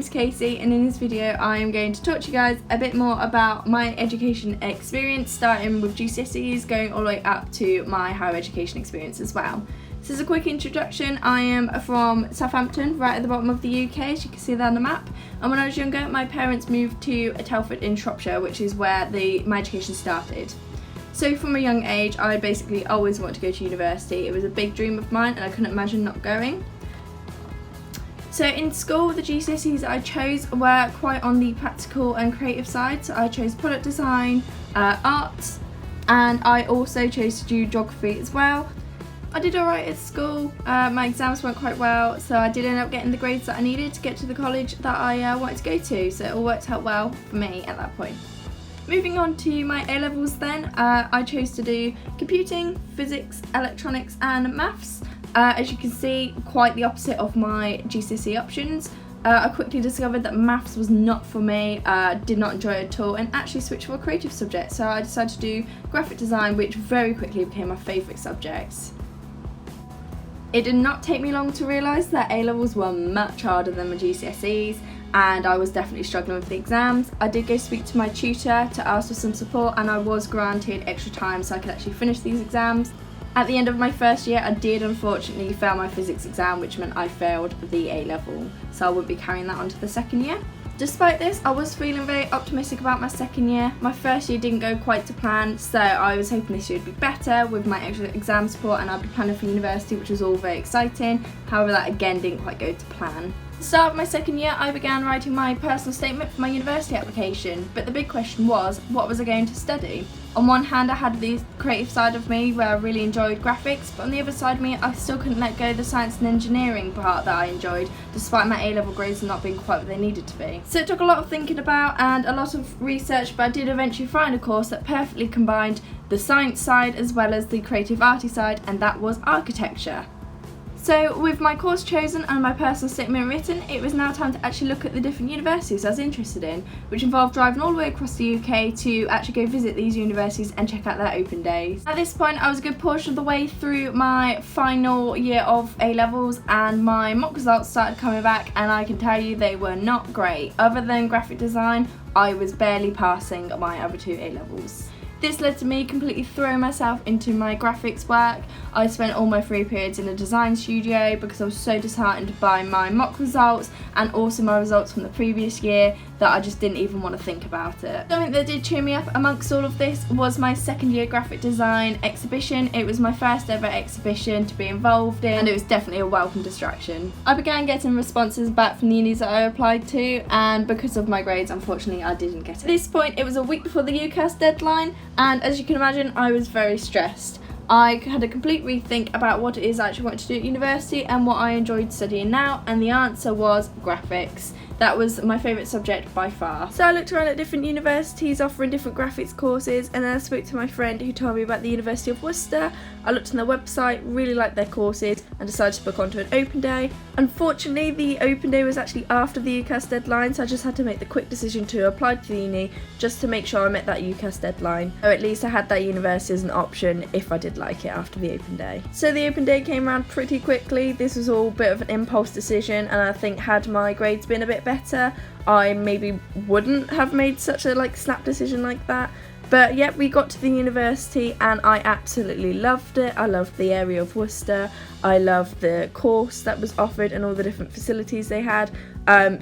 name's Casey, and in this video I am going to talk to you guys a bit more about my education experience, starting with GCSEs going all the way up to my higher education experience as well. So as a quick introduction, I am from Southampton, right at the bottom of the UK, as you can see there on the map. And when I was younger, my parents moved to Telford in Shropshire, which is where my education started. So from a young age, I basically always wanted to go to university. It was a big dream of mine and I couldn't imagine not going. So in school, the GCSEs I chose were quite on the practical and creative side. So I chose product design, arts, and I also chose to do geography as well. I did alright at school, my exams went quite well, so I did end up getting the grades that I needed to get to the college that I wanted to go to, so it all worked out well for me at that point. Moving on to my A-levels then, I chose to do computing, physics, electronics and maths. As you can see, quite the opposite of my GCSE options. I quickly discovered that maths was not for me, did not enjoy it at all, and actually switched for a creative subject. So I decided to do graphic design, which very quickly became my favourite subject. It did not take me long to realise that A-levels were much harder than my GCSEs, and I was definitely struggling with the exams. I did go speak to my tutor to ask for some support, and I was granted extra time so I could actually finish these exams. At the end of my first year, I did unfortunately fail my physics exam, which meant I failed the A-level, so I would be carrying that on to the second year. Despite this, I was feeling very optimistic about my second year. My first year didn't go quite to plan, so I was hoping this year would be better with my extra exam support, and I'd be planning for university, which was all very exciting. However, that again didn't quite go to plan. At the start of my second year, I began writing my personal statement for my university application, but the big question was, what was I going to study? On one hand, I had the creative side of me where I really enjoyed graphics, but on the other side of me, I still couldn't let go of the science and engineering part that I enjoyed, despite my A-level grades not being quite what they needed to be. So it took a lot of thinking about and a lot of research, but I did eventually find a course that perfectly combined the science side as well as the creative arty side, and that was architecture. So with my course chosen and my personal statement written, it was now time to actually look at the different universities I was interested in, which involved driving all the way across the UK to actually go visit these universities and check out their open days. At this point, I was a good portion of the way through my final year of A-levels, and my mock results started coming back, and I can tell you they were not great. Other than graphic design, I was barely passing my other two A-levels. This led to me completely throwing myself into my graphics work. I spent all my free periods in a design studio because I was so disheartened by my mock results and also my results from the previous year that I just didn't even want to think about it. Something that did cheer me up amongst all of this was my second year graphic design exhibition. It was my first ever exhibition to be involved in, and it was definitely a welcome distraction. I began getting responses back from the unis that I applied to, and because of my grades, unfortunately I didn't get it. At this point, it was a week before the UCAS deadline, and as you can imagine, I was very stressed. I had a complete rethink about what it is I actually wanted to do at university and what I enjoyed studying now, and the answer was graphics. That was my favourite subject by far. So I looked around at different universities offering different graphics courses, and then I spoke to my friend who told me about the University of Worcester. I looked on their website, really liked their courses, and decided to book onto an open day. Unfortunately, the open day was actually after the UCAS deadline, so I just had to make the quick decision to apply to the uni just to make sure I met that UCAS deadline. So at least I had that university as an option if I did like it after the open day. So the open day came around pretty quickly. This was all a bit of an impulse decision, and I think had my grades been a bit better, I maybe wouldn't have made such a snap decision like that. But yeah, we got to the university and I absolutely loved it. I loved the area of Worcester. I loved the course that was offered and all the different facilities they had.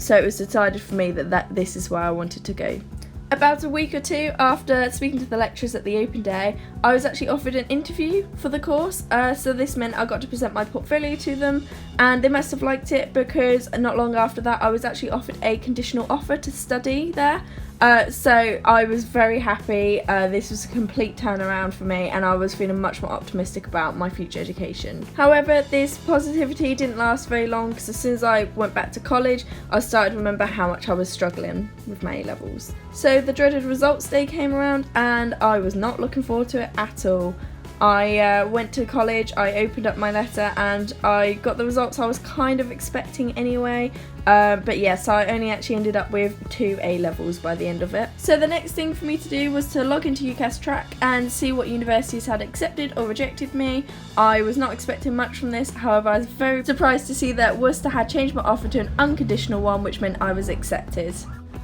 So it was decided for me that this is where I wanted to go. About a week or two after speaking to the lecturers at the open day, I was actually offered an interview for the course, so this meant I got to present my portfolio to them, and they must have liked it because not long after that I was actually offered a conditional offer to study there. So I was very happy. This was a complete turnaround for me, and I was feeling much more optimistic about my future education. However, this positivity didn't last very long, because as soon as I went back to college, I started to remember how much I was struggling with my A-levels. So the dreaded results day came around, and I was not looking forward to it at all. I went to college, I opened up my letter and I got the results I was kind of expecting anyway. But yeah, so I only actually ended up with 2 A-levels by the end of it. So the next thing for me to do was to log into UCAS Track and see what universities had accepted or rejected me. I was not expecting much from this, however I was very surprised to see that Worcester had changed my offer to an unconditional one, which meant I was accepted.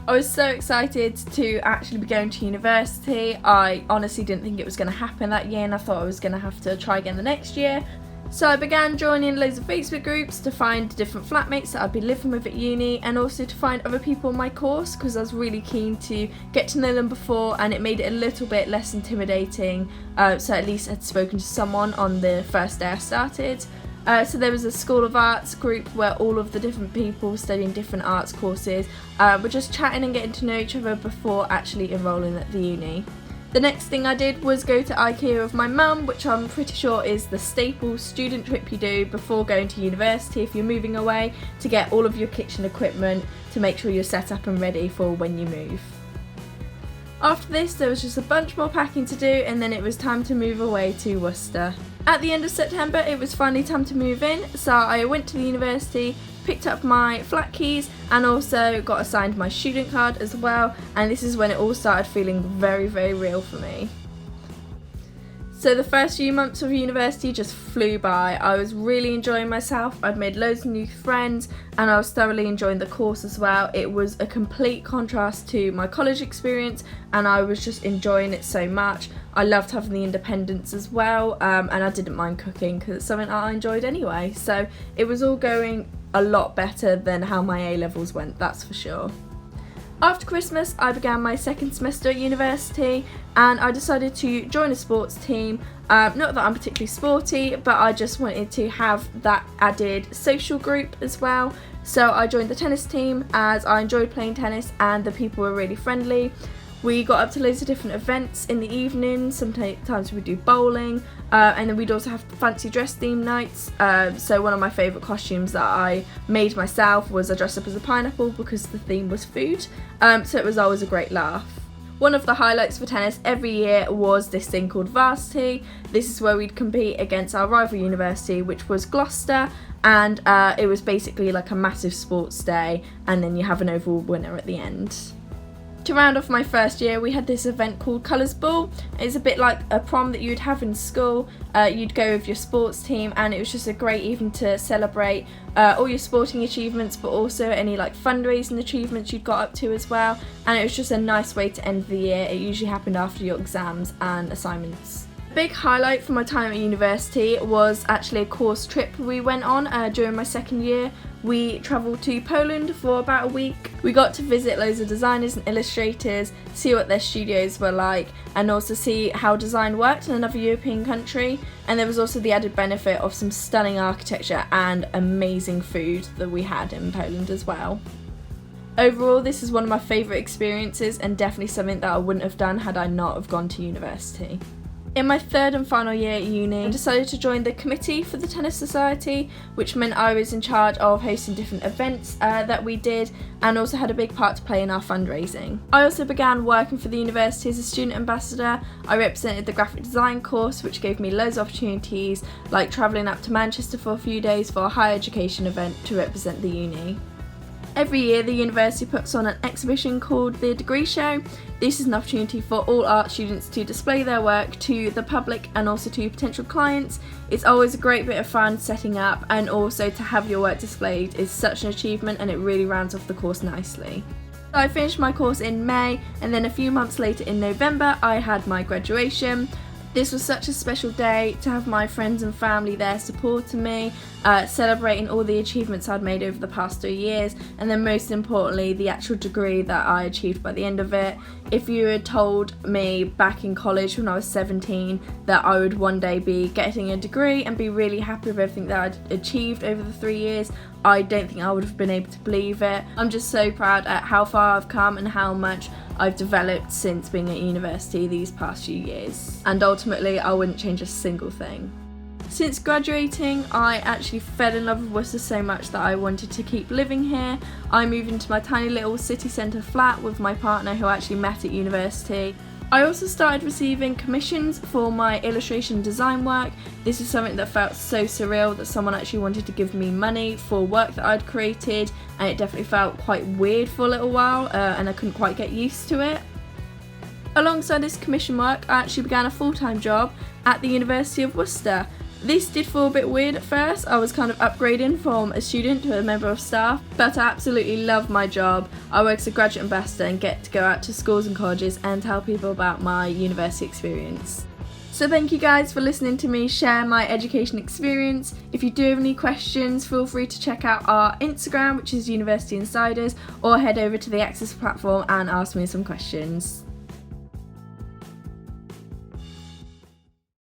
I was so excited to actually be going to university. I honestly didn't think it was going to happen that year and I thought I was going to have to try again the next year. So I began joining loads of Facebook groups to find different flatmates that I'd be living with at uni, and also to find other people in my course because I was really keen to get to know them before, and it made it a little bit less intimidating, so at least I'd spoken to someone on the first day I started. So there was a School of Arts group where all of the different people studying different arts courses were just chatting and getting to know each other before actually enrolling at the uni. The next thing I did was go to IKEA with my mum, which I'm pretty sure is the staple student trip you do before going to university if you're moving away, to get all of your kitchen equipment to make sure you're set up and ready for when you move. After this, there was just a bunch more packing to do, and then it was time to move away to Worcester. At the end of September, it was finally time to move in, so I went to the university, picked up my flat keys, and also got assigned my student card as well, and this is when it all started feeling very, very real for me. So the first few months of university just flew by. I was really enjoying myself, I'd made loads of new friends, and I was thoroughly enjoying the course as well. It was a complete contrast to my college experience, and I was just enjoying it so much. I loved having the independence as well, and I didn't mind cooking because it's something I enjoyed anyway. So it was all going a lot better than how my A-levels went, that's for sure. After Christmas, I began my second semester at university, and I decided to join a sports team. Not that I'm particularly sporty, but I just wanted to have that added social group as well. So I joined the tennis team as I enjoyed playing tennis and the people were really friendly. We got up to loads of different events in the evening. Sometimes we'd do bowling, and then we'd also have fancy dress theme nights. So one of my favourite costumes that I made myself was I dressed up as a pineapple because the theme was food, so it was always a great laugh. One of the highlights for tennis every year was this thing called varsity. This is where we'd compete against our rival university, which was Gloucester, and it was basically like a massive sports day, and then you have an overall winner at the end. To round off my first year, we had this event called Colours Ball. It's a bit like a prom that you'd have in school. You'd go with your sports team, and it was just a great evening to celebrate all your sporting achievements, but also any like fundraising achievements you'd got up to as well. And it was just a nice way to end the year. It usually happened after your exams and assignments. Big highlight from my time at university was actually a course trip we went on during my second year. We travelled to Poland for about a week. We got to visit loads of designers and illustrators, see what their studios were like, and also see how design worked in another European country. And there was also the added benefit of some stunning architecture and amazing food that we had in Poland as well. Overall, this is one of my favourite experiences and definitely something that I wouldn't have done had I not have gone to university. In my third and final year at uni, I decided to join the committee for the Tennis Society, which meant I was in charge of hosting different events that we did, and also had a big part to play in our fundraising. I also began working for the university as a student ambassador. I represented the graphic design course, which gave me loads of opportunities, like travelling up to Manchester for a few days for a higher education event to represent the uni. Every year the university puts on an exhibition called the Degree Show. This is an opportunity for all art students to display their work to the public and also to potential clients. It's always a great bit of fun setting up, and also to have your work displayed is such an achievement, and it really rounds off the course nicely. So I finished my course in May, and then a few months later in November I had my graduation. This was such a special day to have my friends and family there supporting me, celebrating all the achievements I'd made over the past 3 years, and then most importantly the actual degree that I achieved by the end of it. If you had told me back in college when I was 17 that I would one day be getting a degree and be really happy with everything that I'd achieved over the 3 years, I don't think I would have been able to believe it. I'm just so proud at how far I've come and how much I've developed since being at university these past few years, and ultimately I wouldn't change a single thing. Since graduating, I actually fell in love with Worcester so much that I wanted to keep living here. I moved into my tiny little city centre flat with my partner who I actually met at university. I also started receiving commissions for my illustration design work. This is something that felt so surreal, that someone actually wanted to give me money for work that I'd created, and it definitely felt quite weird for a little while, and I couldn't quite get used to it. Alongside this commission work, I actually began a full-time job at the University of Worcester. This did feel a bit weird at first. I was kind of upgrading from a student to a member of staff, but I absolutely love my job. I work as a graduate ambassador and get to go out to schools and colleges and tell people about my university experience. So thank you guys for listening to me share my education experience. If you do have any questions, feel free to check out our Instagram, which is University Insiders, or head over to the Access platform and ask me some questions.